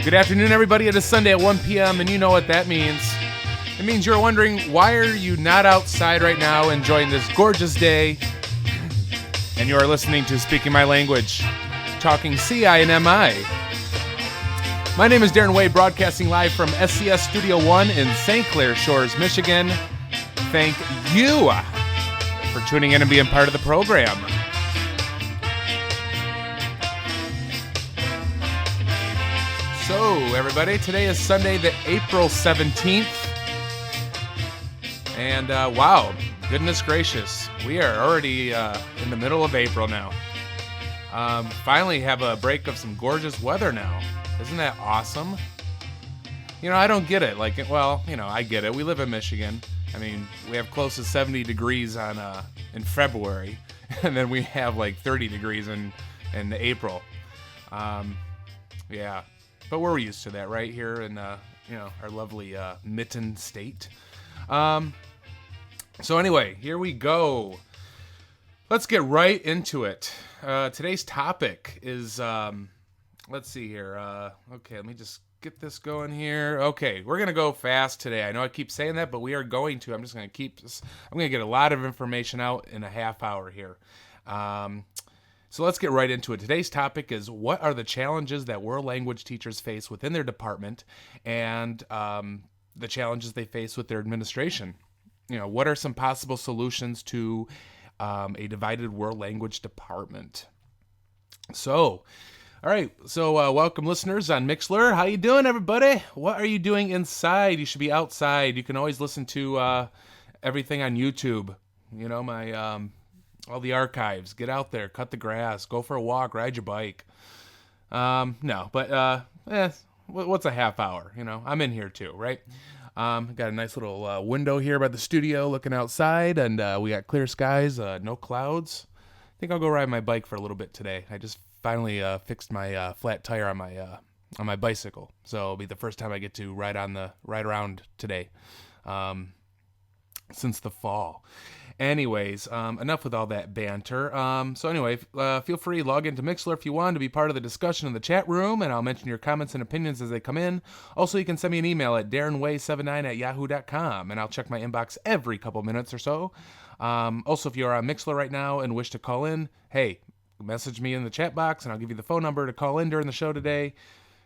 Good afternoon, everybody. It is Sunday at 1 p.m., and you know what that means. It means you're wondering, why are you not outside right now enjoying this gorgeous day? And you are listening to Speaking My Language, talking CI and MI. My name is Darren Wade, broadcasting live from SCS Studio 1 in St. Clair Shores, Michigan. Thank you for tuning in and being part of the program. So, everybody, today is Sunday, the April 17th. And, wow, goodness gracious, we are already in the middle of April now. Finally have a break of some gorgeous weather now. Isn't that awesome? You know, I don't get it. I get it. We live in Michigan. I mean, we have close to 70 degrees in February, and then we have like 30 degrees in April. Yeah. But we're used to that right here in, our lovely Mitten state. So anyway, here we go. Let's get right into it. Today's topic is, let's see here. Okay, let me just get this going here. Okay, we're going to go fast today. I know I keep saying that, but we are going to. I'm going to get a lot of information out in a half hour here. So let's get right into it. Today's topic is, what are the challenges that world language teachers face within their department, and the challenges they face with their administration? You know, what are some possible solutions to a divided world language department? So, all right. So welcome, listeners on Mixlr. How you doing, everybody? What are you doing inside? You should be outside. You can always listen to everything on YouTube. You know, my all the archives. Get out there, cut the grass, go for a walk, ride your bike. What's a half hour? You know, I'm in here too, right? Got a nice little window here by the studio looking outside, and we got clear skies, no clouds. I think I'll go ride my bike for a little bit today. I just finally fixed my flat tire on my bicycle, so it'll be the first time I get to ride around today since the fall. Anyways, enough with all that banter. Feel free to log into Mixlr if you want to be part of the discussion in the chat room, and I'll mention your comments and opinions as they come in. Also, you can send me an email at darrenway79@yahoo.com, and I'll check my inbox every couple minutes or so. Also, if you're on Mixlr right now and wish to call in, hey, message me in the chat box, and I'll give you the phone number to call in during the show today.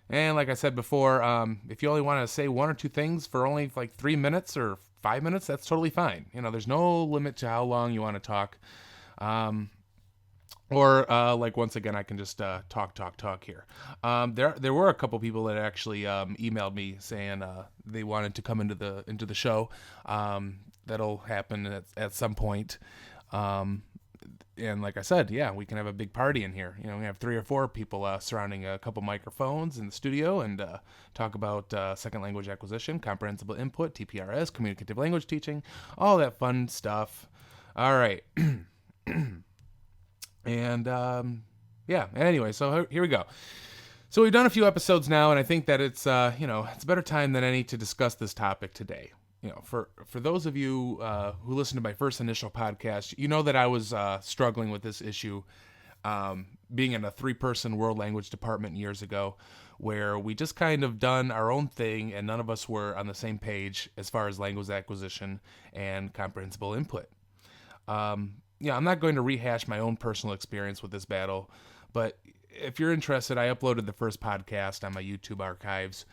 And like I said before, if you only want to say one or two things for only like 3 minutes or 5 minutes, that's totally fine. You know, there's no limit to how long you want to talk. Once again, I can just talk here. There were a couple people that actually emailed me saying they wanted to come into the show. That'll happen at some point. And like I said, yeah, we can have a big party in here. You know, we have 3 or 4 people surrounding a couple microphones in the studio and talk about second language acquisition, comprehensible input, TPRS, communicative language teaching, all that fun stuff. All right. Anyway, so here we go. So we've done a few episodes now, and I think that it's a better time than any to discuss this topic today. You know, for those of you who listened to my first initial podcast, you know that I was struggling with this issue, being in a 3-person world language department years ago, where we just kind of done our own thing, and none of us were on the same page as far as language acquisition and comprehensible input. I'm not going to rehash my own personal experience with this battle, but if you're interested, I uploaded the first podcast on my YouTube archives.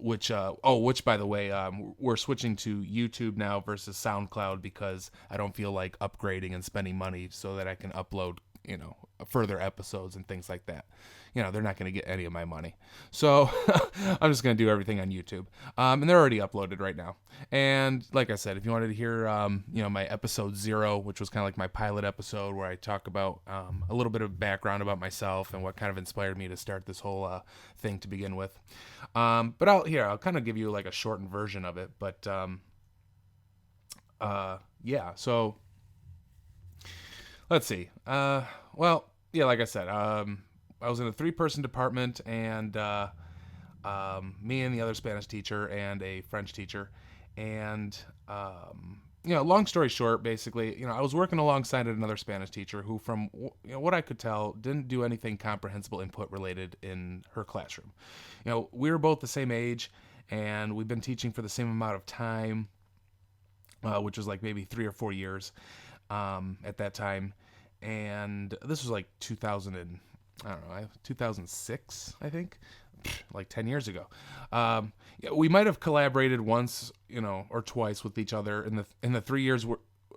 Which by the way, we're switching to YouTube now versus SoundCloud because I don't feel like upgrading and spending money so that I can upload, further episodes and things like that. You know, they're not going to get any of my money. So I'm just going to do everything on YouTube. And they're already uploaded right now. And like I said, if you wanted to hear, my episode 0, which was kind of like my pilot episode where I talk about a little bit of background about myself and what kind of inspired me to start this whole thing to begin with. But I'll kind of give you like a shortened version of it. But so let's see. Like I said, I was in a 3-person department, and me and the other Spanish teacher and a French teacher, and long story short, basically, I was working alongside another Spanish teacher who, from what I could tell, didn't do anything comprehensible input related in her classroom. We were both the same age, and we've been teaching for the same amount of time, which was like maybe 3 or 4 years at that time. And this was like 2000 and, I don't know, 2006, I think, like 10 years ago. We might have collaborated once, or twice with each other in the 3 years,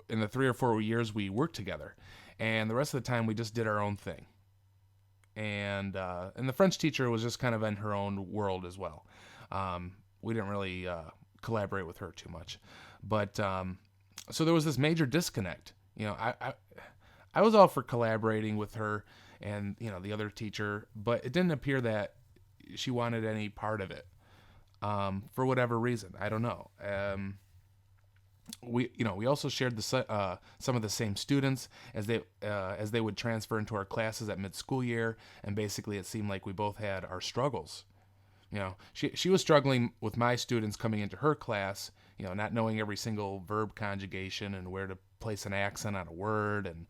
in the 3 or 4 years we worked together. And the rest of the time we just did our own thing. And the French teacher was just kind of in her own world as well. We didn't really collaborate with her too much. But so there was this major disconnect. I was all for collaborating with her and the other teacher, but it didn't appear that she wanted any part of it for whatever reason. I don't know. We also shared some of the same students as they would transfer into our classes at mid-school year, and basically it seemed like we both had our struggles. She was struggling with my students coming into her class, not knowing every single verb conjugation and where to place an accent on a word, and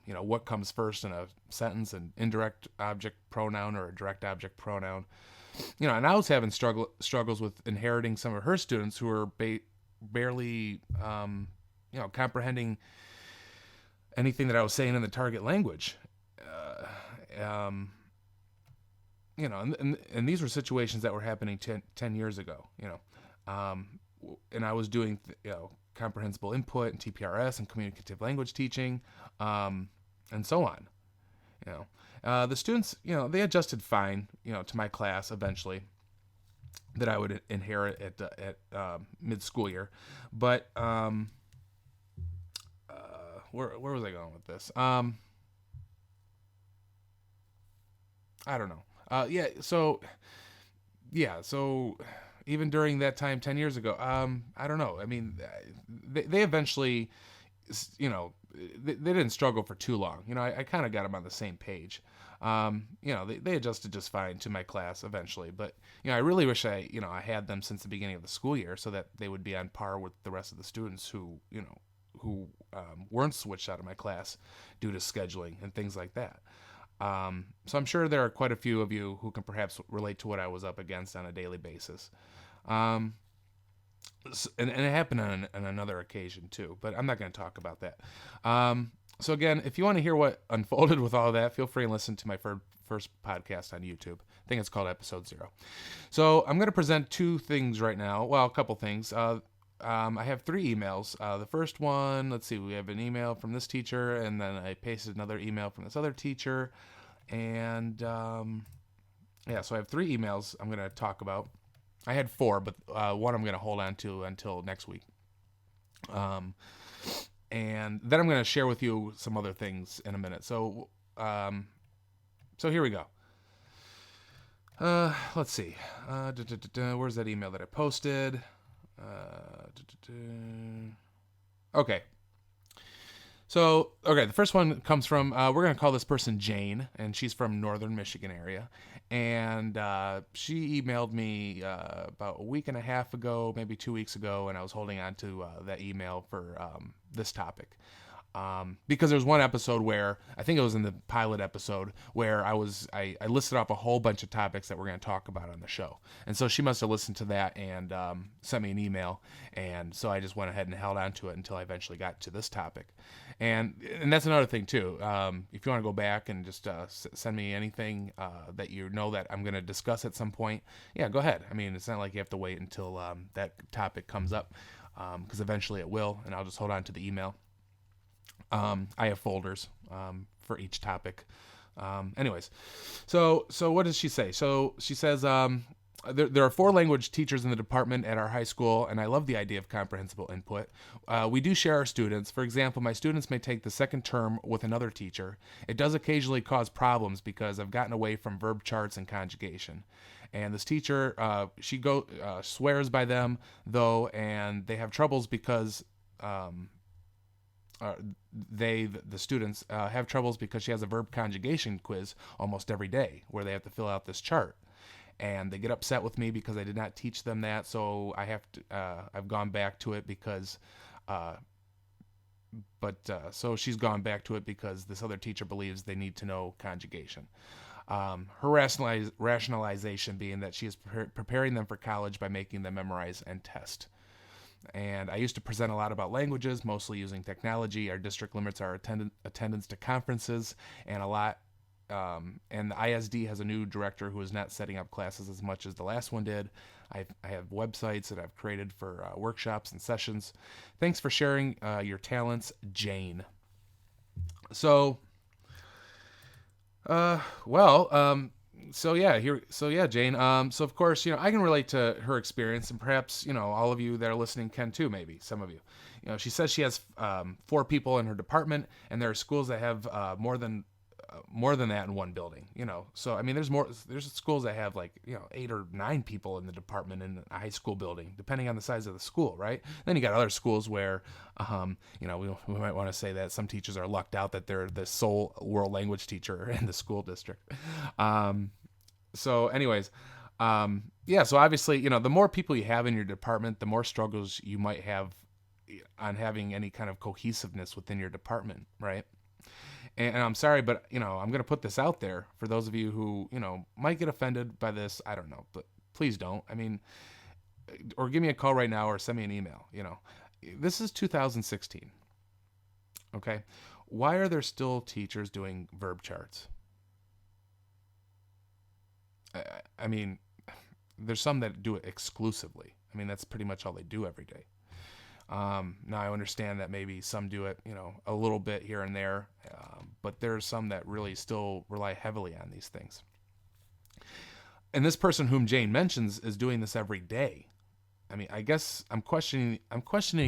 what comes first in a sentence, an indirect object pronoun or a direct object pronoun. And I was having struggles with inheriting some of her students who were barely, comprehending anything that I was saying in the target language. And these were situations that were happening 10 years ago, and I was doing, comprehensible input and TPRS and communicative language teaching, and so on. The students, they adjusted fine, to my class eventually that I would inherit at mid-school year. But where was I going with this? I don't know. So even during that time 10 years ago, I don't know. I mean, they eventually, they didn't struggle for too long. I kind of got them on the same page. They adjusted just fine to my class eventually, but, I really wish I had them since the beginning of the school year so that they would be on par with the rest of the students who weren't switched out of my class due to scheduling and things like that. So I'm sure there are quite a few of you who can perhaps relate to what I was up against on a daily basis. And it happened on another occasion too, but I'm not going to talk about that. So again, if you want to hear what unfolded with all of that, feel free and listen to my first podcast on YouTube. I think it's called Episode 0. So I'm going to present two things right now. Well, a couple things. I have 3 emails. The first one, let's see, we have an email from this teacher, and then I pasted another email from this other teacher. And so I have 3 emails I'm going to talk about. I had 4, but one I'm going to hold on to until next week. And then I'm going to share with you some other things in a minute. So here we go. Let's see. Where's that email that I posted? Okay. So, the first one comes from, we're going to call this person Jane, and she's from northern Michigan area. And she emailed me about a week and a half ago, maybe 2 weeks ago, and I was holding on to that email for this topic. Because there was one episode where, I think it was in the pilot episode, where I listed off a whole bunch of topics that we're going to talk about on the show. And so she must have listened to that and sent me an email. And so I just went ahead and held on to it until I eventually got to this topic. And that's another thing, too. If you want to go back and just send me anything that you know that I'm going to discuss at some point, yeah, go ahead. I mean, it's not like you have to wait until that topic comes up, because eventually it will, and I'll just hold on to the email. I have folders for each topic. Anyways, so what does she say? So she says, there are 4 language teachers in the department at our high school, and I love the idea of comprehensible input. We do share our students. For example, my students may take the second term with another teacher. It does occasionally cause problems because I've gotten away from verb charts and conjugation. And this teacher, she swears by them, though, and they have troubles because... the students have troubles because she has a verb conjugation quiz almost every day where they have to fill out this chart, and they get upset with me because I did not teach them that. So I've gone back to it because So she's gone back to it because this other teacher believes they need to know conjugation. Her rationalization being that she is preparing them for college by making them memorize and test. And I used to present a lot about languages, mostly using technology. Our district limits our attendance to conferences, and a lot. And the ISD has a new director who is not setting up classes as much as the last one did. I have websites that I've created for workshops and sessions. Thanks for sharing your talents, Jane. So, well, so yeah, Jane. So of course, I can relate to her experience, and perhaps all of you that are listening can too. Maybe some of you. She says she has 4 people in her department, and there are schools that have more than that in one building. So I mean, there's schools that have like 8 or 9 people in the department in a high school building, depending on the size of the school, right? Then you got other schools where, we might want to say that some teachers are lucked out that they're the sole world language teacher in the school district. So anyways, so obviously, the more people you have in your department, the more struggles you might have on having any kind of cohesiveness within your department, right? And I'm sorry, but I'm going to put this out there for those of you who might get offended by this. I don't know, but please don't. I mean, or give me a call right now or send me an email. This is 2016. Okay, why are there still teachers doing verb charts? I mean, there's some that do it exclusively. I mean, that's pretty much all they do every day. Now I understand that maybe some do it, a little bit here and there, but there's some that really still rely heavily on these things. And this person whom Jane mentions is doing this every day. I mean, I guess I'm questioning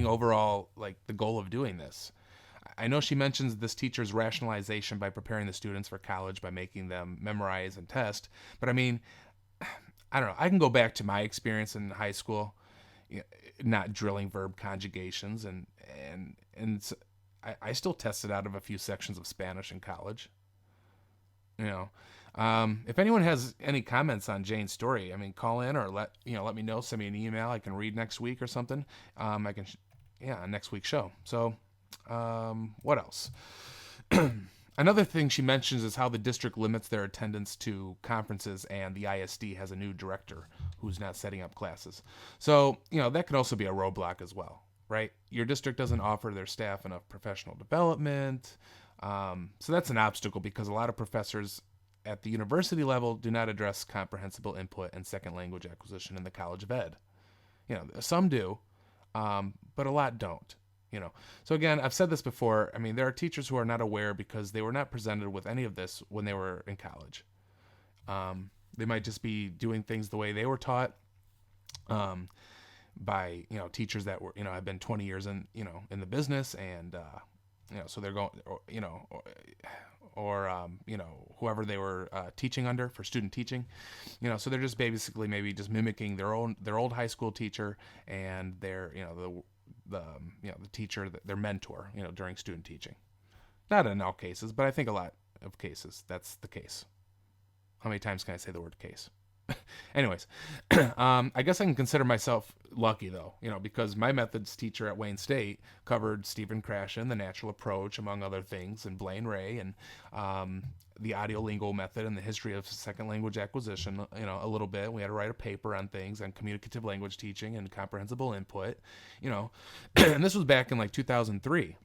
overall, like, the goal of doing this. I know she mentions this teacher's rationalization by preparing the students for college by making them memorize and test, but I mean, I don't know. I can go back to my experience in high school, not drilling verb conjugations, and I still tested out of a few sections of Spanish in college. If anyone has any comments on Jane's story, I mean, call in or let me know. Send me an email. I can read next week or something. I can, next week's show. So, what else? Another thing she mentions is how the district limits their attendance to conferences, and the ISD has a new director who's not setting up classes. So, that could also be a roadblock as well, right? Your district doesn't offer their staff enough professional development. So that's an obstacle because a lot of professors at the university level do not address comprehensible input and second language acquisition in the College of Ed. Some do, but a lot don't. So again, I've said this before. I mean, there are teachers who are not aware because they were not presented with any of this when they were in college. They might just be doing things the way they were taught by teachers that were have been 20 years in in the business, and so they're going or whoever they were teaching under for student teaching, so they're just basically maybe just mimicking their old high school teacher and their the teacher, their mentor, during student teaching. Not in all cases, but I think a lot of cases that's the case. How many times can I say the word case? Anyways, I guess I can consider myself lucky though, because my methods teacher at Wayne State covered Stephen Krashen, the natural approach, among other things, and Blaine Ray, and the audiolingual method and the history of second language acquisition, a little bit. We had to write a paper on things on communicative language teaching and comprehensible input, and this was back in like 2003.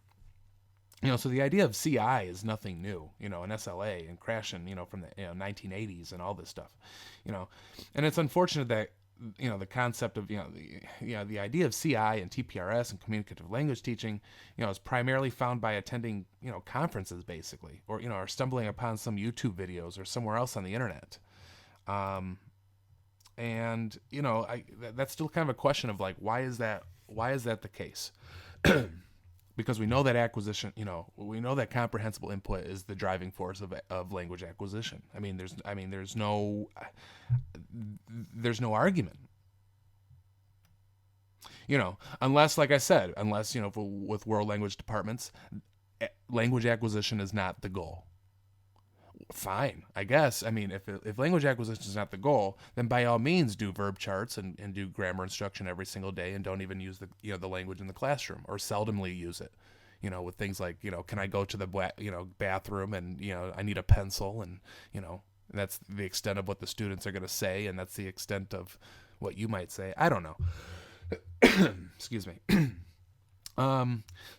So the idea of CI is nothing new, and SLA and Krashen, from the 1980s and all this stuff, and it's unfortunate that, the concept of, the idea of CI and TPRS and communicative language teaching, is primarily found by attending, conferences basically, or stumbling upon some YouTube videos or somewhere else on the internet. And, that's still kind of a question of like, why is that the case? Because we know that acquisition, we know that comprehensible input is the driving force of language acquisition. I mean, there's no argument. Unless, like I said, with world language departments, language acquisition is not the goal. fine, I guess. I mean, if language acquisition is not the goal, then by all means do verb charts and do grammar instruction every single day, and don't even use the language in the classroom, or seldomly use it. With things like, can I go to the bathroom, and I need a pencil, and that's the extent of what the students are going to say, and that's the extent of what you might say. I don't know. Excuse me.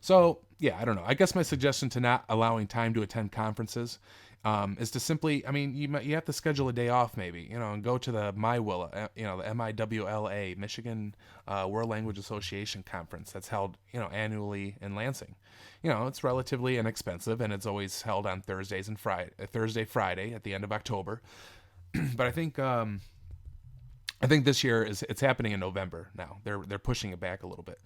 So yeah, I don't know. I guess my suggestion to not allowing time to attend conferences is to simply, I mean, you have to schedule a day off maybe, and go to the MIWLA, the MIWLA, Michigan World Language Association conference that's held, annually in Lansing. It's relatively inexpensive, and it's always held on Thursdays and Friday at the end of October. But I think this year it's happening in November now. They're pushing it back a little bit.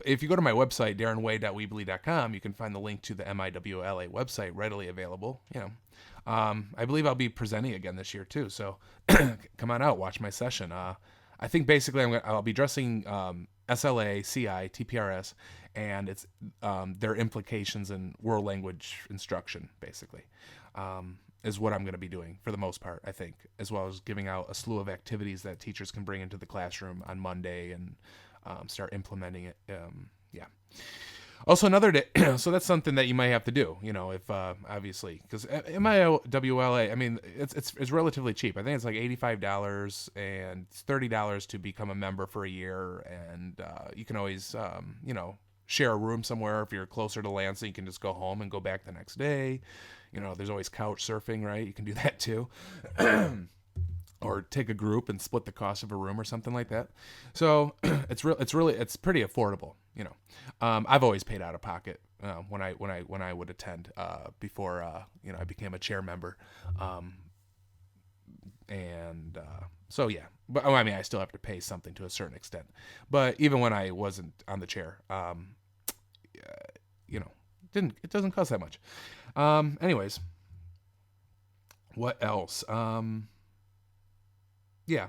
If you go to my website, darrenway.weebly.com, you can find the link to the MIWLA website readily available. I believe I'll be presenting again this year too. So come on out, watch my session. I think basically I'll be addressing SLA, CI, TPRS, and it's their implications in world language instruction, basically. Is what I'm going to be doing for the most part, I think, as well as giving out a slew of activities that teachers can bring into the classroom on Monday and start implementing it. Yeah. Also, another day, so that's something that you might have to do, if obviously, because MIWLA, I mean, it's relatively cheap. I think it's like $85 and it's $30 to become a member for a year, and you can always, share a room somewhere. If you're closer to Lansing, you can just go home and go back the next day. There's always couch surfing, right? You can do that too. Or take a group and split the cost of a room or something like that. So it's pretty affordable. I've always paid out of pocket when I would attend before I became a chair member. So yeah, but I mean, I still have to pay something to a certain extent. But even when I wasn't on the chair, it doesn't cost that much. Anyways, what else? Yeah.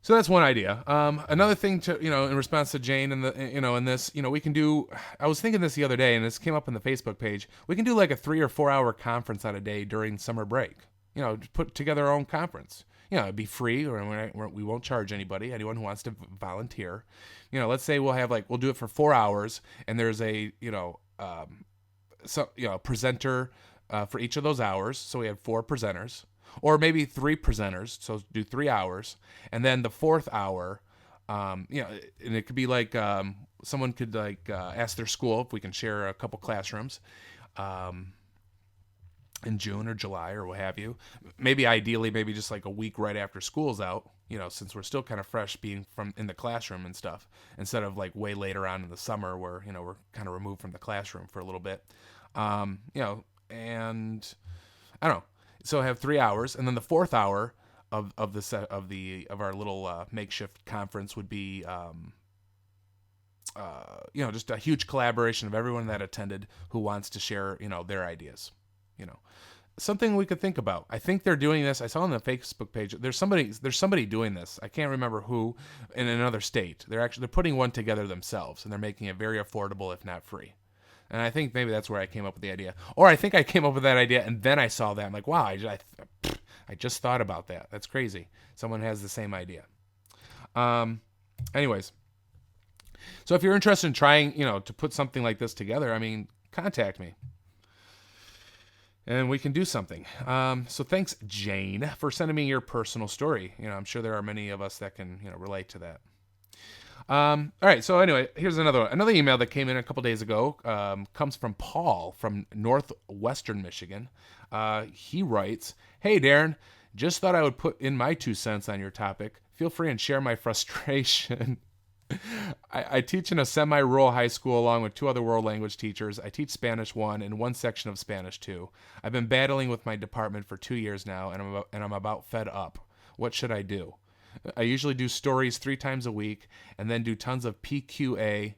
So that's one idea. Another thing to, in response to Jane and in this, we can do, I was thinking this the other day, and this came up on the Facebook page. We can do like a 3 or 4 hour conference on a day during summer break, put together our own conference. It'd be free, or we won't charge anyone who wants to volunteer. Let's say we'll do it for 4 hours, and there's a, presenter for each of those hours. So we have 4 presenters. Or maybe 3 presenters, so do 3 hours, and then the 4th hour, and it could be like someone could ask their school if we can share a couple classrooms, in June or July or what have you. Ideally, maybe just like a week right after school's out, since we're still kind of fresh being from in the classroom and stuff, instead of like way later on in the summer where we're kind of removed from the classroom for a little bit, and I don't know. So I have 3 hours, and then the 4th hour of our little makeshift conference would be, just a huge collaboration of everyone that attended who wants to share, their ideas. Something we could think about. I think they're doing this. I saw on the Facebook page. There's somebody doing this. I can't remember who, in another state. They're putting one together themselves, and they're making it very affordable, if not free. And I think maybe that's where I came up with the idea. Or I think I came up with that idea, and then I saw that. I'm like, wow, I just thought about that. That's crazy. Someone has the same idea. Anyways. So if you're interested in trying, to put something like this together, I mean, contact me. And we can do something. So thanks, Jane, for sending me your personal story. I'm sure there are many of us that can, relate to that. All right. So anyway, here's another email that came in a couple days ago. Comes from Paul from Northwestern Michigan. He writes, "Hey Darren, just thought I would put in my 2 cents on your topic. Feel free and share my frustration. I teach in a semi-rural high school along with 2 other world language teachers. I teach Spanish 1 and 1 section of Spanish 2. I've been battling with my department for 2 years now, and I'm about fed up. What should I do? I usually do stories 3 times a week and then do tons of PQA,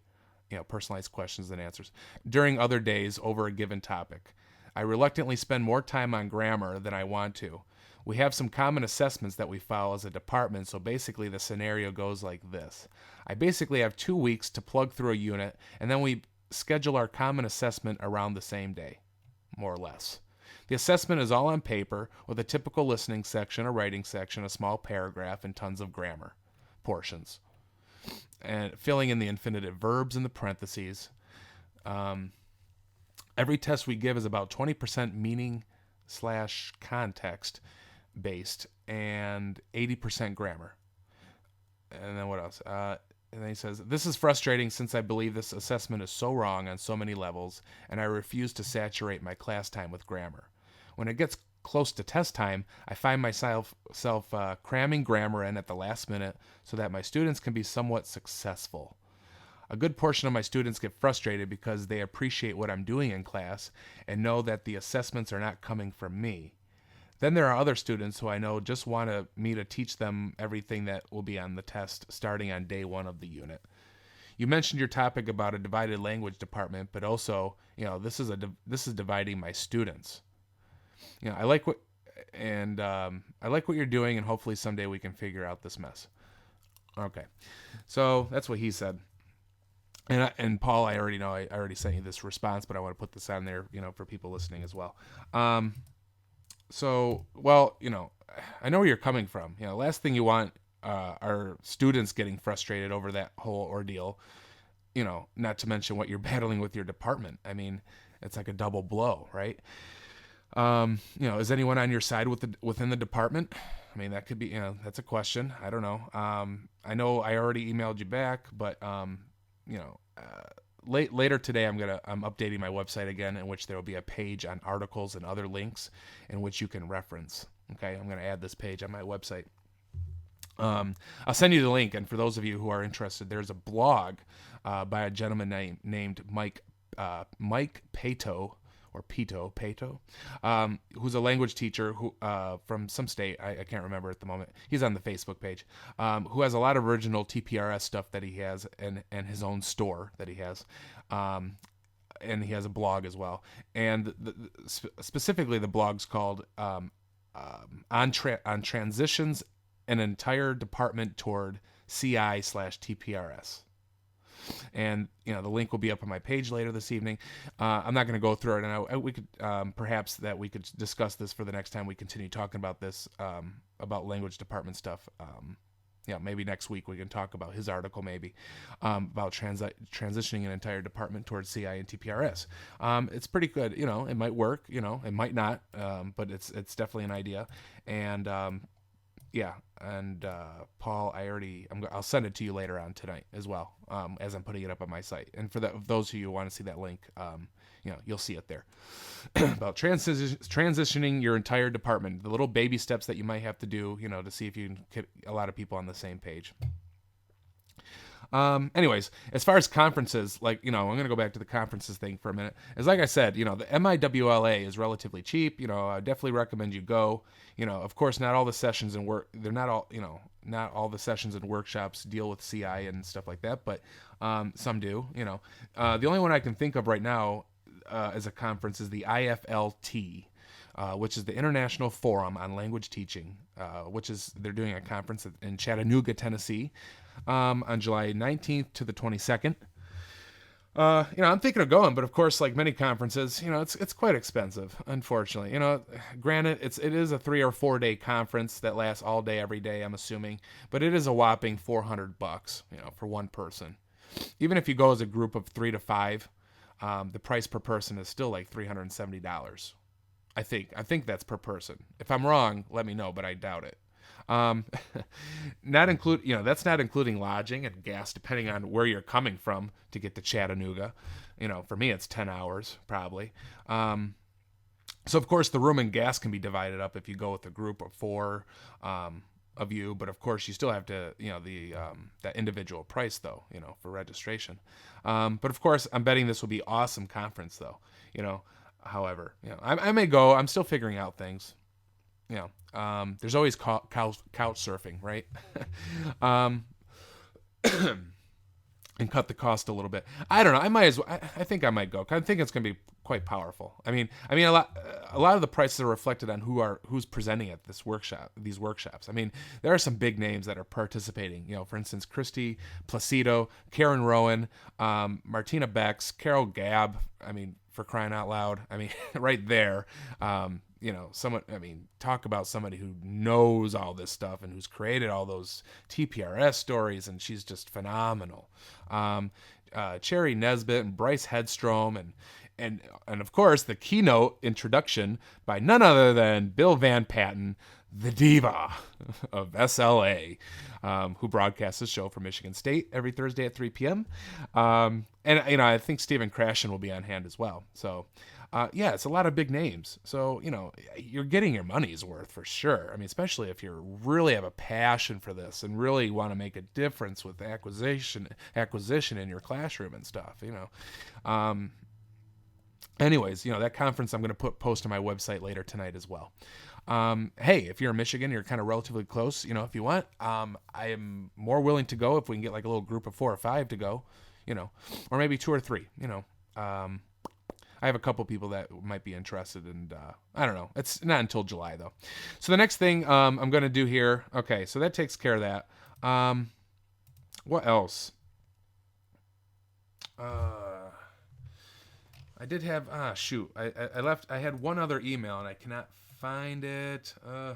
personalized questions and answers, during other days over a given topic. I reluctantly spend more time on grammar than I want to. We have some common assessments that we follow as a department, so basically the scenario goes like this. I basically have 2 weeks to plug through a unit, and then we schedule our common assessment around the same day, more or less. The assessment is all on paper with a typical listening section, a writing section, a small paragraph, and tons of grammar portions. And filling in the infinitive verbs in the parentheses. Every test we give is about 20% meaning / context based and 80% grammar. And then what else? And then he says, this is frustrating since I believe this assessment is so wrong on so many levels, and I refuse to saturate my class time with grammar. When it gets close to test time, I find myself cramming grammar in at the last minute so that my students can be somewhat successful. A good portion of my students get frustrated because they appreciate what I'm doing in class and know that the assessments are not coming from me. Then there are other students who I know just want me to teach them everything that will be on the test starting on day 1 of the unit. You mentioned your topic about a divided language department, but also, this is dividing my students. I like what you're doing, and hopefully someday we can figure out this mess. Okay, so that's what he said. And Paul, I already know. I already sent you this response, but I want to put this on there, for people listening as well. So, well, I know where you're coming from. Last thing you want are students getting frustrated over that whole ordeal. Not to mention what you're battling with your department. I mean, it's like a double blow, right? Is anyone on your side within the department? I mean, that could be, that's a question. I don't know. I know I already emailed you back, but later today I'm updating my website again, in which there will be a page on articles and other links in which you can reference. Okay, I'm going to add this page on my website. I'll send you the link, and for those of you who are interested, there's a blog by a gentleman named Mike Pato, or Pato, who's a language teacher who from some state, I can't remember at the moment. He's on the Facebook page, who has a lot of original TPRS stuff that he has, and his own store that he has, and he has a blog as well. And specifically, the blog's called on transitions an entire department toward CI/TPRS. And the link will be up on my page later this evening. I'm not going to go through it, and we could perhaps we could discuss this for the next time we continue talking about this, about language department stuff. Maybe next week we can talk about his article, maybe about transitioning an entire department towards CI and TPRS. It's pretty good. It might work. It might not, but it's definitely an idea. And Paul, I'll send it to you later on tonight as well, as I'm putting it up on my site. And for those of you who want to see that link, you'll see it there. About transitioning your entire department, the little baby steps that you might have to do, to see if you can get a lot of people on the same page. Anyways, as far as conferences, I'm going to go back to the conferences thing for a minute. As like I said, the MIWLA is relatively cheap. I definitely recommend you go. Of course, not all the sessions and not all the sessions and workshops deal with CI and stuff like that, but some do. The only one I can think of right now as a conference is the IFLT. Which is the International Forum on Language Teaching, they're doing a conference in Chattanooga, Tennessee, on July 19th to the 22nd. I'm thinking of going, but of course, like many conferences, it's quite expensive, unfortunately. Granted, it is a 3 or 4 day conference that lasts all day, every day, I'm assuming, but it is a whopping $400, for one person. Even if you go as a group of 3 to 5, the price per person is still like $370. I think that's per person. If I'm wrong, let me know, but I doubt it. That's not including lodging and gas, depending on where you're coming from to get to Chattanooga. For me, it's 10 hours probably. So of course the room and gas can be divided up if you go with a group of 4 of you, but of course you still have to, that individual price though, for registration. But of course I'm betting this will be awesome conference though, However, I may go. I'm still figuring out things. There's always couch surfing, right? And cut the cost a little bit. I don't know. I might as well. I think I might go. I think it's going to be quite powerful. I mean, a lot of the prices are reflected on who's presenting at these workshops. I mean, there are some big names that are participating. For instance, Christy Placido, Karen Rowan, Martina Becks, Carol Gabb. I mean, for crying out loud. I mean, right there. Someone, talk about somebody who knows all this stuff and who's created all those TPRS stories, and she's just phenomenal. Cherry Nesbitt and Bryce Headstrom, and of course the keynote introduction by none other than Bill Van Patten, the diva of SLA, who broadcasts the show from Michigan State every Thursday at 3 p.m. And I think Stephen Krashen will be on hand as well. So, it's a lot of big names. So, you're getting your money's worth for sure. I mean, especially if you really have a passion for this and really want to make a difference with acquisition in your classroom and stuff, Anyways, that conference I'm going to post on my website later tonight as well. Hey, if you're in Michigan, you're kind of relatively close, if you want, I am more willing to go if we can get like a little group of 4 or 5 to go, or maybe 2 or 3, I have a couple people that might be interested, and I don't know. It's not until July, though. So the next thing I'm going to do here, okay, so that takes care of that. What else? I did have, shoot. I had one other email, and I cannot find it. I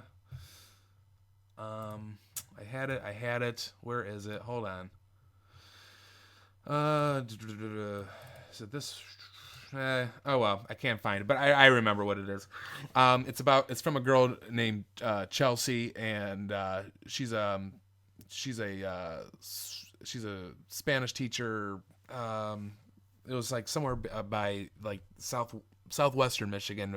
had it. Where is it? Hold on. Is it this? Oh well, I can't find it, but I remember what it is. It's from a girl named Chelsea, and she's a Spanish teacher. It was like somewhere by like southwestern Michigan,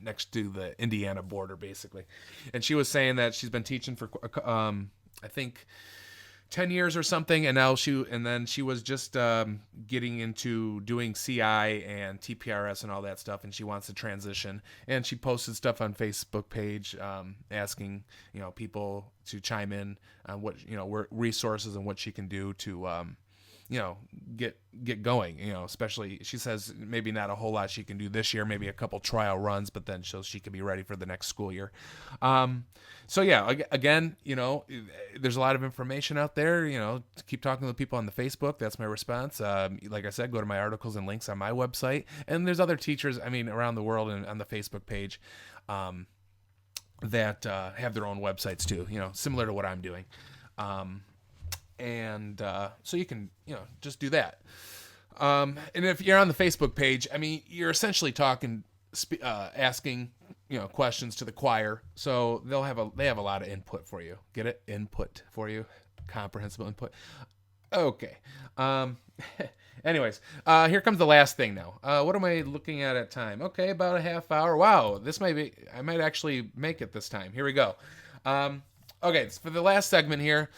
next to the Indiana border, basically. And she was saying that she's been teaching for I think 10 years or something, and then she was just getting into doing CI and TPRS and all that stuff, and she wants to transition. And she posted stuff on Facebook page asking people to chime in on what resources and what she can do to get going, especially she says maybe not a whole lot she can do this year, maybe a couple trial runs, but then she can be ready for the next school year. So yeah, again, there's a lot of information out there, keep talking to people on the Facebook. That's my response. Like I said, go to my articles and links on my website, and there's other teachers, around the world and on the Facebook page, that have their own websites too, similar to what I'm doing. And so you can, just do that. And if you're on the Facebook page, you're essentially asking, questions to the choir. So they have a lot of input for you. Get it? Input for you. Comprehensible input. Okay. Anyways, here comes the last thing now. What am I looking at time? Okay, about a half hour. Wow, I might actually make it this time. Here we go. Okay, for the last segment here.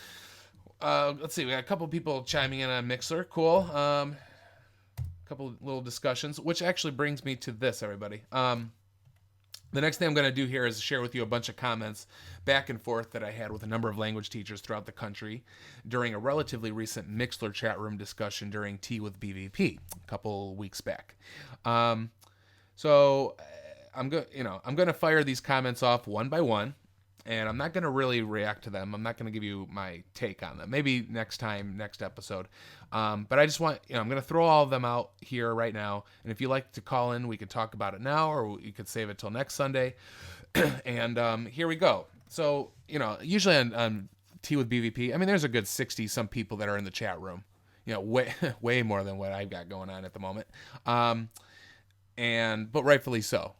Let's see, we got a couple people chiming in on Mixler. Cool. Couple little discussions, which actually brings me to this, everybody. The next thing I'm going to do here is share with you a bunch of comments back and forth that I had with a number of language teachers throughout the country during a relatively recent Mixler chat room discussion during Tea with BVP a couple weeks back. So I'm going to fire these comments off one by one. And I'm not going to really react to them. I'm not going to give you my take on them. Maybe next episode. But I just want, I'm going to throw all of them out here right now. And if you like to call in, we could talk about it now, or you could save it till next Sunday. And here we go. So, usually on Tea with BVP, there's a good 60 some people that are in the chat room. Way more than what I've got going on at the moment. But rightfully so.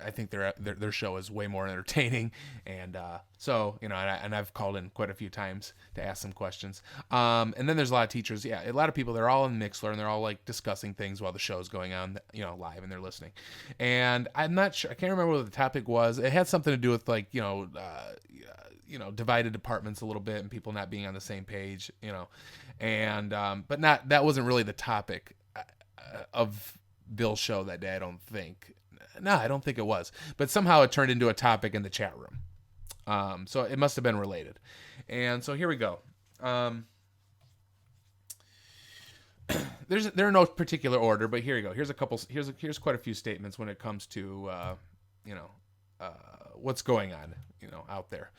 I think their show is way more entertaining, and and I've called in quite a few times to ask some questions. And then there's a lot of teachers, a lot of people. They're all in Mixler, and they're all like discussing things while the show's going on, live, and they're listening. And I'm not sure, I can't remember what the topic was. It had something to do with like divided departments a little bit, and people not being on the same page, and but that wasn't really the topic of Bill's show that day, I don't think. No, I don't think it was. But somehow it turned into a topic in the chat room. So it must have been related. And so here we go. There are no particular order, but here you go. Here's quite a few statements when it comes to what's going on, out there.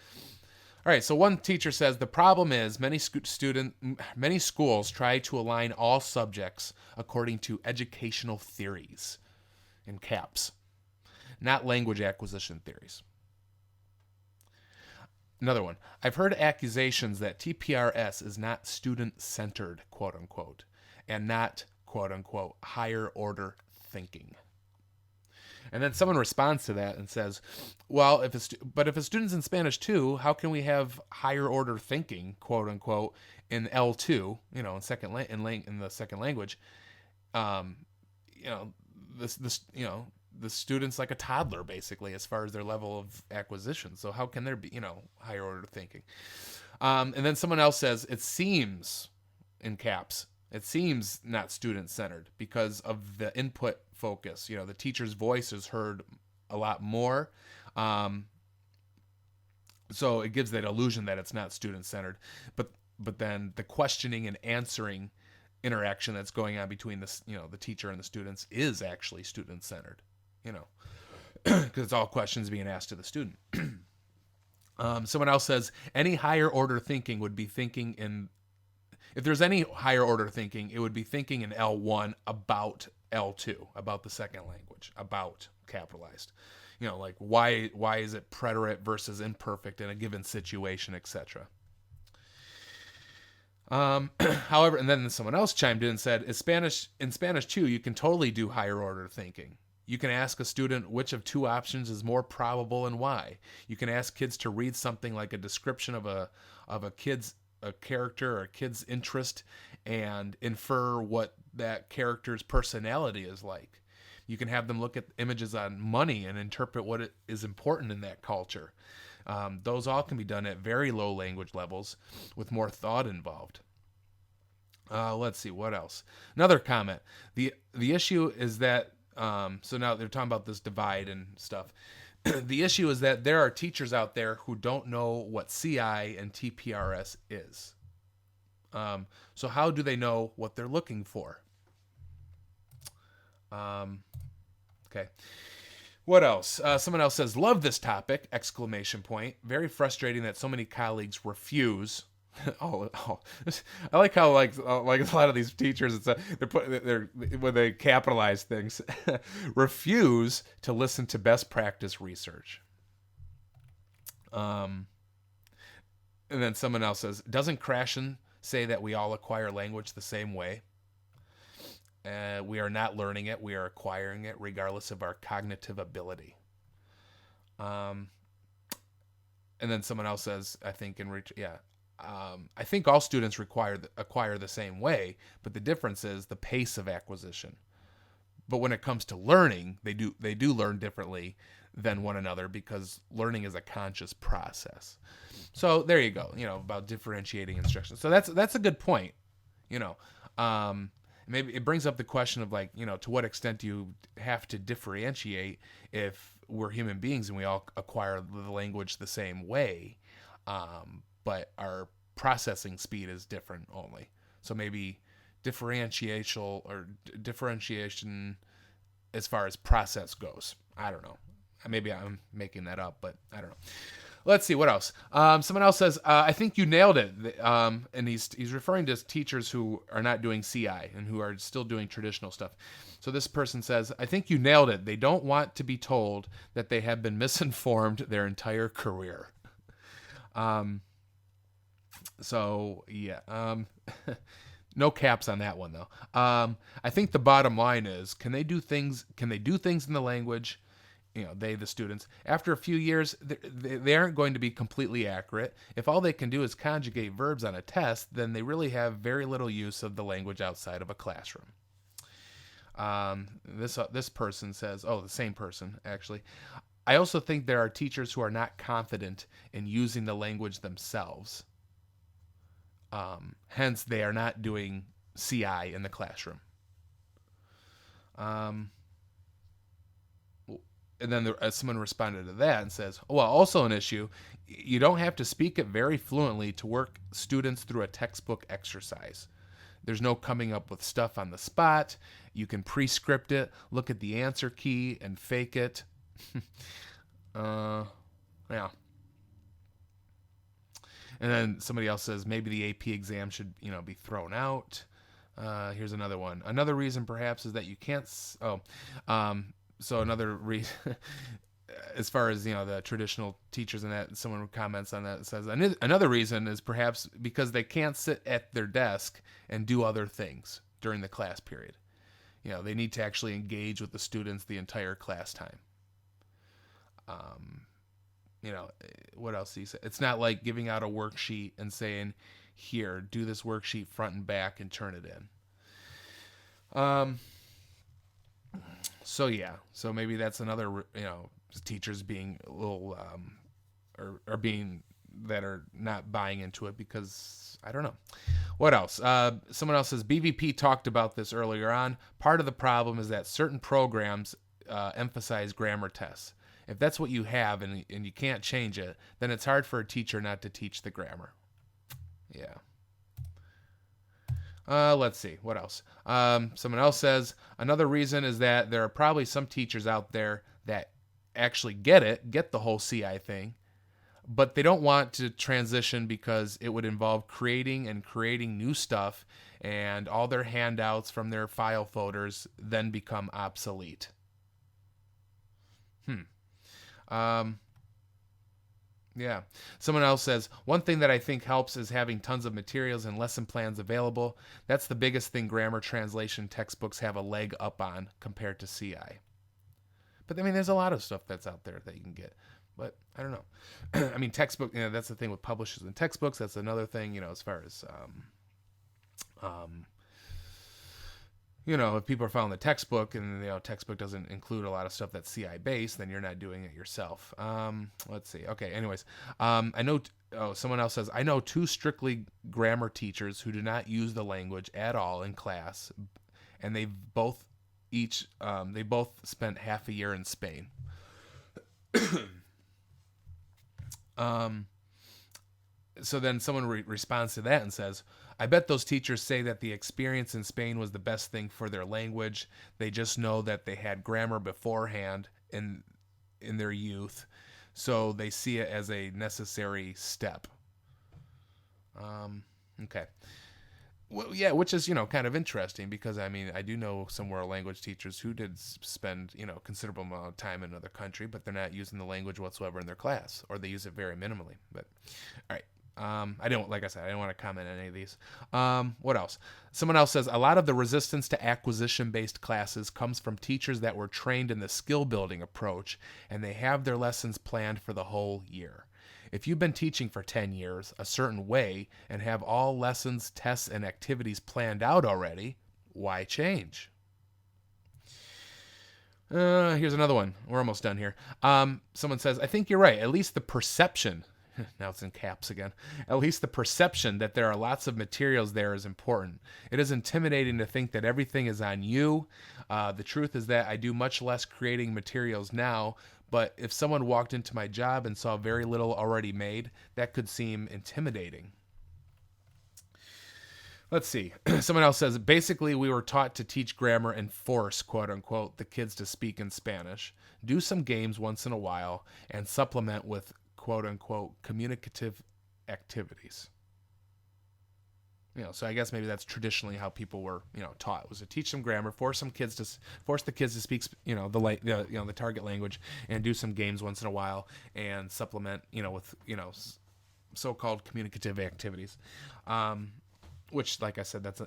All right, so one teacher says the problem is many schools try to align all subjects according to educational theories in caps, not language acquisition theories. Another one. I've heard accusations that TPRS is not student centered, quote unquote, and not, quote unquote, higher order thinking. And then someone responds to that and says, "Well, if a student's in Spanish too, how can we have higher order thinking, quote unquote, in L2, in the second language? Um, you know, the student's like a toddler basically as far as their level of acquisition. So how can there be, higher order thinking?" And then someone else says, "It seems," in caps, "it seems not student centered because of the input focus. The teacher's voice is heard a lot more. So it gives that illusion that it's not student centered. But then the questioning and answering interaction that's going on between the teacher and the students is actually student centered. Because it's all questions being asked to the student." Someone else says, any higher order thinking would be thinking in, if there's any higher order thinking, it would be thinking in L1 about L2, about the second language, about capitalized. Like why is it preterite versus imperfect in a given situation, etc. However, and then someone else chimed in and said, in Spanish too, you can totally do higher order thinking. You can ask a student which of two options is more probable and why. You can ask kids to read something like a description of a character or a kid's interest and infer what that character's personality is like. You can have them look at images on money and interpret what is important in that culture. Those all can be done at very low language levels with more thought involved. Let's see, what else? Another comment. The issue is that, so now they're talking about this divide and stuff. The issue is that there are teachers out there who don't know what CI and TPRS is. So how do they know what they're looking for? Okay. What else? Someone else says, "Love this topic!" Exclamation point. Very frustrating that so many colleagues refuse. I like how like a lot of these teachers, they're when they capitalize things, refuse to listen to best practice research. And then someone else says, "Doesn't Krashen say that we all acquire language the same way? We are not learning it; we are acquiring it, regardless of our cognitive ability." And then someone else says, "I think I think all students acquire the same way, but the difference is the pace of acquisition. But when it comes to learning, they do learn differently than one another because learning is a conscious process." So there you go. About differentiating instruction. So that's a good point. Maybe it brings up the question of to what extent do you have to differentiate if we're human beings and we all acquire the language the same way, but our processing speed is different only. So maybe differentiation as far as process goes. I don't know. Maybe I'm making that up, but I don't know. Let's see, what else? Someone else says, "I think you nailed it." And he's referring to teachers who are not doing CI and who are still doing traditional stuff. So this person says, "I think you nailed it. They don't want to be told that they have been misinformed their entire career." So yeah, no caps on that one though. I think the bottom line is, can they do things in the language? They, the students, after a few years, they aren't going to be completely accurate. If all they can do is conjugate verbs on a test, then they really have very little use of the language outside of a classroom. This person says, the same person actually, "I also think there are teachers who are not confident in using the language themselves. Hence, they are not doing CI in the classroom." And then someone responded to that and says, "Well, also an issue, you don't have to speak it very fluently to work students through a textbook exercise. There's no coming up with stuff on the spot. You can pre-script it, look at the answer key, and fake it." Yeah. And then somebody else says maybe the AP exam should, be thrown out. Here's another one. Another reason perhaps is that you can't. So another reason, as far as the traditional teachers and that, someone comments on that, says another reason is perhaps because they can't sit at their desk and do other things during the class period. They need to actually engage with the students the entire class time. What else do you say? It's not like giving out a worksheet and saying, here, do this worksheet front and back and turn it in. So maybe that's another, teachers being a little, or being, that are not buying into it because, I don't know. What else? Someone else says, BVP talked about this earlier on. Part of the problem is that certain programs emphasize grammar tests. If that's what you have and you can't change it, then it's hard for a teacher not to teach the grammar. Yeah. Let's see. What else? Someone else says, another reason is that there are probably some teachers out there that actually get the whole CI thing, but they don't want to transition because it would involve creating new stuff, and all their handouts from their file folders then become obsolete. Yeah. Someone else says, one thing that I think helps is having tons of materials and lesson plans available. That's the biggest thing grammar translation textbooks have a leg up on compared to CI. But there's a lot of stuff that's out there that you can get. But I don't know. Textbook, that's the thing with publishers and textbooks. That's another thing, as far as, if people are following the textbook and textbook doesn't include a lot of stuff that's CI based, then you're not doing it yourself. Let's see. Okay. Anyways, I know. Someone else says, I know 2 strictly grammar teachers who do not use the language at all in class, and they both spent half a year in Spain. So then someone responds to that and says, I bet those teachers say that the experience in Spain was the best thing for their language. They just know that they had grammar beforehand in their youth, so they see it as a necessary step. Okay. Well, yeah, which is, kind of interesting because, I do know some world language teachers who did spend, considerable amount of time in another country, but they're not using the language whatsoever in their class, or they use it very minimally. But, all right. I don't want to comment on any of these. What else? Someone else says, a lot of the resistance to acquisition-based classes comes from teachers that were trained in the skill-building approach, and they have their lessons planned for the whole year. If you've been teaching for 10 years a certain way and have all lessons, tests, and activities planned out already, why change? Here's another one. We're almost done here. Someone says, I think you're right. At least the perception, now it's in caps again, at least the perception that there are lots of materials there is important. It is intimidating to think that everything is on you. The truth is that I do much less creating materials now, but if someone walked into my job and saw very little already made, that could seem intimidating. Let's see. Someone else says, basically, we were taught to teach grammar and force, quote unquote, the kids to speak in Spanish, do some games once in a while, and supplement with, quote unquote, communicative activities. So I guess maybe that's traditionally how people were, taught, was to teach them grammar, force the kids to speak, the target language, and do some games once in a while, and supplement, with, so-called communicative activities. Which, like I said, that's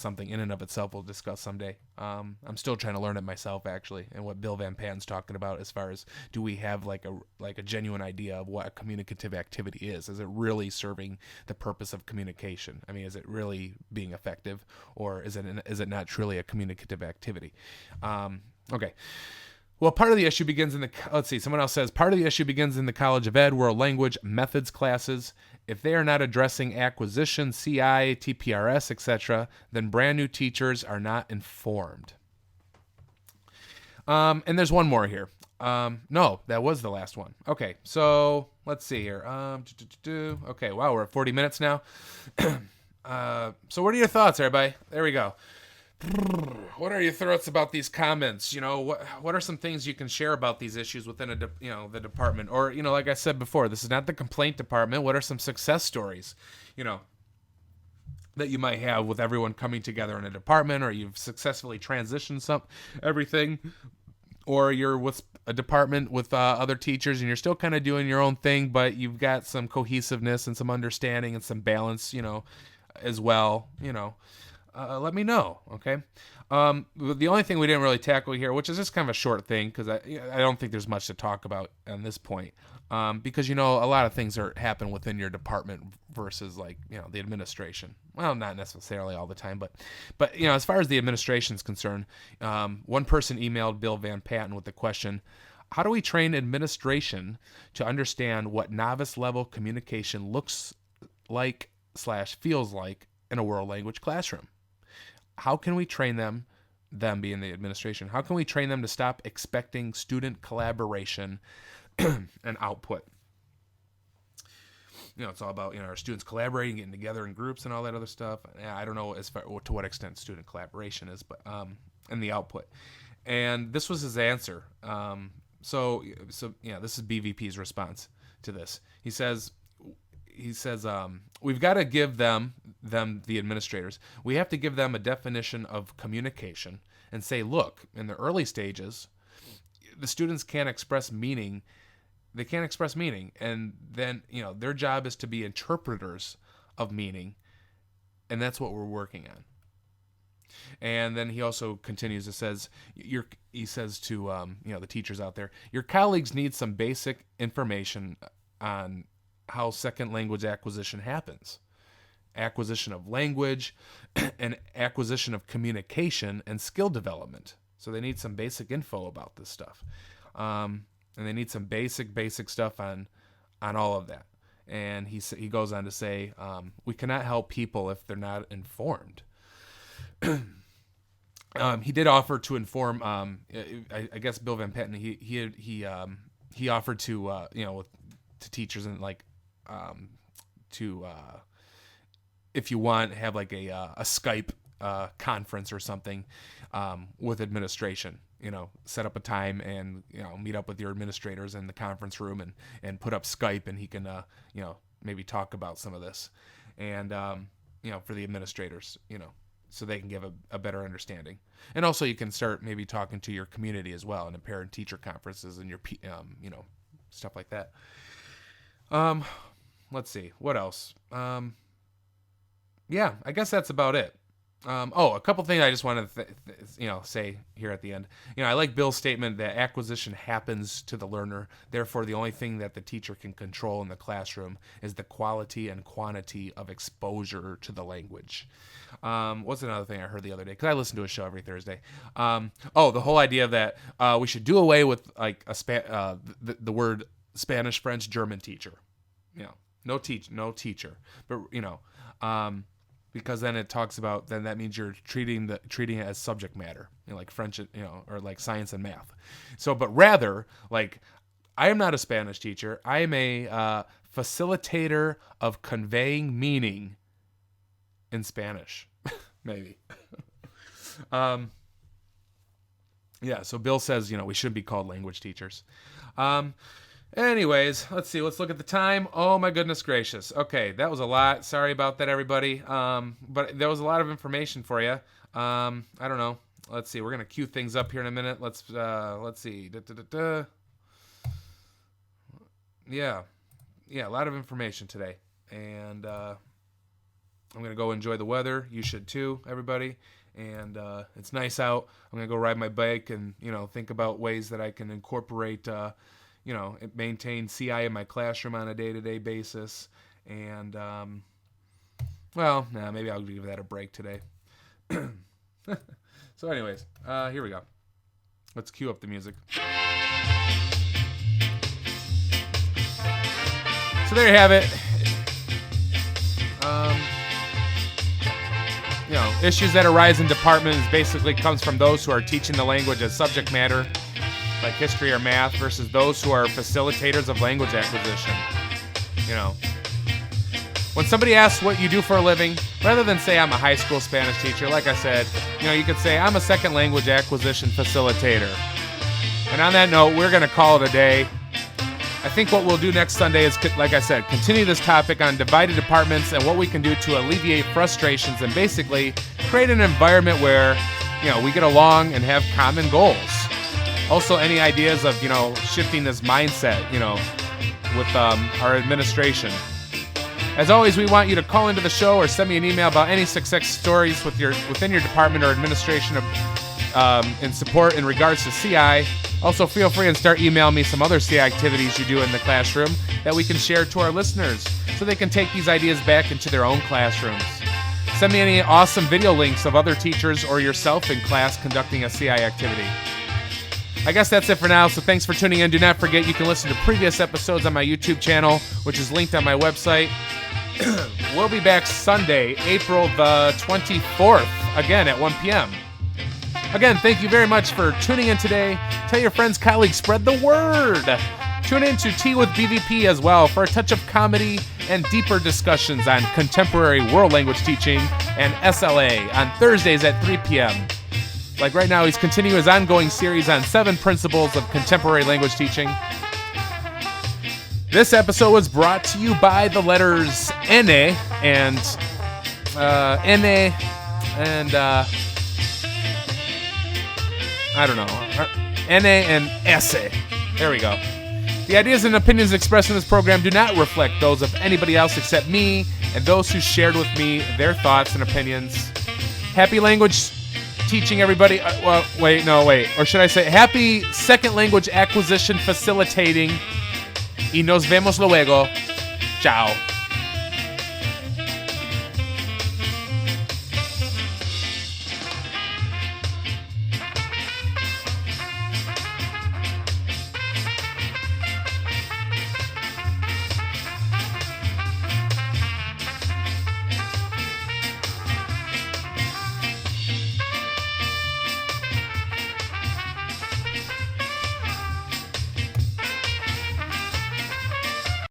something in and of itself we'll discuss someday. I'm still trying to learn it myself, actually, and what Bill Van Pan's talking about as far as, do we have like a genuine idea of what a communicative activity is? Is it really serving the purpose of communication? Is it really being effective, or is it not truly a communicative activity? Okay. Well, part of the issue begins someone else says, part of the issue begins in the College of Ed world language methods classes. If they are not addressing acquisition, CI, TPRS, etc., then brand new teachers are not informed. And there's one more here. No, that was the last one. Okay, so let's see here. Okay, wow, we're at 40 minutes now. So what are your thoughts, everybody? There we go. What are your thoughts about these comments? What are some things you can share about these issues within the department? Or, like I said before, this is not the complaint department. What are some success stories, you know, that you might have with everyone coming together in a department, or you've successfully transitioned everything, or you're with a department with other teachers and you're still kind of doing your own thing, but you've got some cohesiveness and some understanding and some balance, as well, let me know, okay? The only thing we didn't really tackle here, which is just kind of a short thing, because I don't think there's much to talk about on this point, because a lot of things happen within your department versus the administration. Well, not necessarily all the time, but as far as the administration is concerned, one person emailed Bill Van Patten with the question: how do we train administration to understand what novice level communication looks like / feels like in a world language classroom? How can we train them being the administration, how can we train them to stop expecting student collaboration and output? It's all about, our students collaborating, getting together in groups and all that other stuff. I don't know to what extent student collaboration is, but and the output. And this was his answer. So this is BVP's response to this. He says, we've got to give them, the administrators, we have to give them a definition of communication and say, look, in the early stages, the students can't express meaning. They can't express meaning. And then, their job is to be interpreters of meaning. And that's what we're working on. And then he also continues, he says to, the teachers out there, your colleagues need some basic information on how second language acquisition happens. Acquisition of language and acquisition of communication and skill development. So they need some basic info about this stuff. And they need some basic stuff on all of that. And he goes on to say, we cannot help people if they're not informed. He did offer to inform, I guess Bill Van Patten, he offered to, to teachers and if you want, have a Skype conference or something with administration. Set up a time and meet up with your administrators in the conference room and put up Skype, and he can maybe talk about some of this, and for the administrators, so they can give a better understanding. And also you can start maybe talking to your community as well, and parent teacher conferences and your stuff like that. Let's see, what else? Yeah, I guess that's about it. A couple things I just wanted to say here at the end. I like Bill's statement that acquisition happens to the learner. Therefore, the only thing that the teacher can control in the classroom is the quality and quantity of exposure to the language. What's another thing I heard the other day? Because I listen to a show every Thursday. The whole idea that we should do away with the word Spanish, French, German teacher. No teacher. But because then it talks about, then that means you're treating it as subject matter, like French, or like science and math. So, but rather, I am not a Spanish teacher. I am a facilitator of conveying meaning in Spanish, maybe. So Bill says, we shouldn't be called language teachers. Anyways, let's see. Let's look at the time. Oh my goodness gracious. Okay, that was a lot. Sorry about that, everybody. But there was a lot of information for you. I don't know. Let's see. We're gonna cue things up here in a minute. Let's see. Yeah, a lot of information today, and I'm gonna go enjoy the weather. You should too, everybody. And it's nice out. I'm gonna go ride my bike and think about ways that I can incorporate. Maintain CI in my classroom on a day-to-day basis. And, maybe I'll give that a break today. So anyways, here we go. Let's cue up the music. So there you have it. Issues that arise in departments basically comes from those who are teaching the language as subject matter, like history or math, versus those who are facilitators of language acquisition. When somebody asks what you do for a living, Rather than say I'm a high school Spanish teacher, like I said, you could say I'm a second language acquisition facilitator. And on that note, we're going to call it a day. I think what we'll do next Sunday is, like I said, continue this topic on divided departments and what we can do to alleviate frustrations and basically create an environment where, we get along and have common goals. Also, any ideas of, shifting this mindset, with our administration. As always, we want you to call into the show or send me an email about any success stories within your department or administration in support in regards to CI. Also, feel free and start emailing me some other CI activities you do in the classroom that we can share to our listeners so they can take these ideas back into their own classrooms. Send me any awesome video links of other teachers or yourself in class conducting a CI activity. I guess that's it for now, so thanks for tuning in. Do not forget you can listen to previous episodes on my YouTube channel, which is linked on my website. We'll be back Sunday, April the 24th, again at 1 p.m. Again, thank you very much for tuning in today. Tell your friends, colleagues, spread the word. Tune in to Tea with BVP as well for a touch of comedy and deeper discussions on contemporary world language teaching and SLA on Thursdays at 3 p.m. Like right now, he's continuing his ongoing series on 7 principles of contemporary language teaching. This episode was brought to you by the letters N and I don't know, N and S. There we go. The ideas and opinions expressed in this program do not reflect those of anybody else except me and those who shared with me their thoughts and opinions. Happy language teaching, everybody. Or should I say happy second language acquisition facilitating. Y nos vemos luego. Ciao.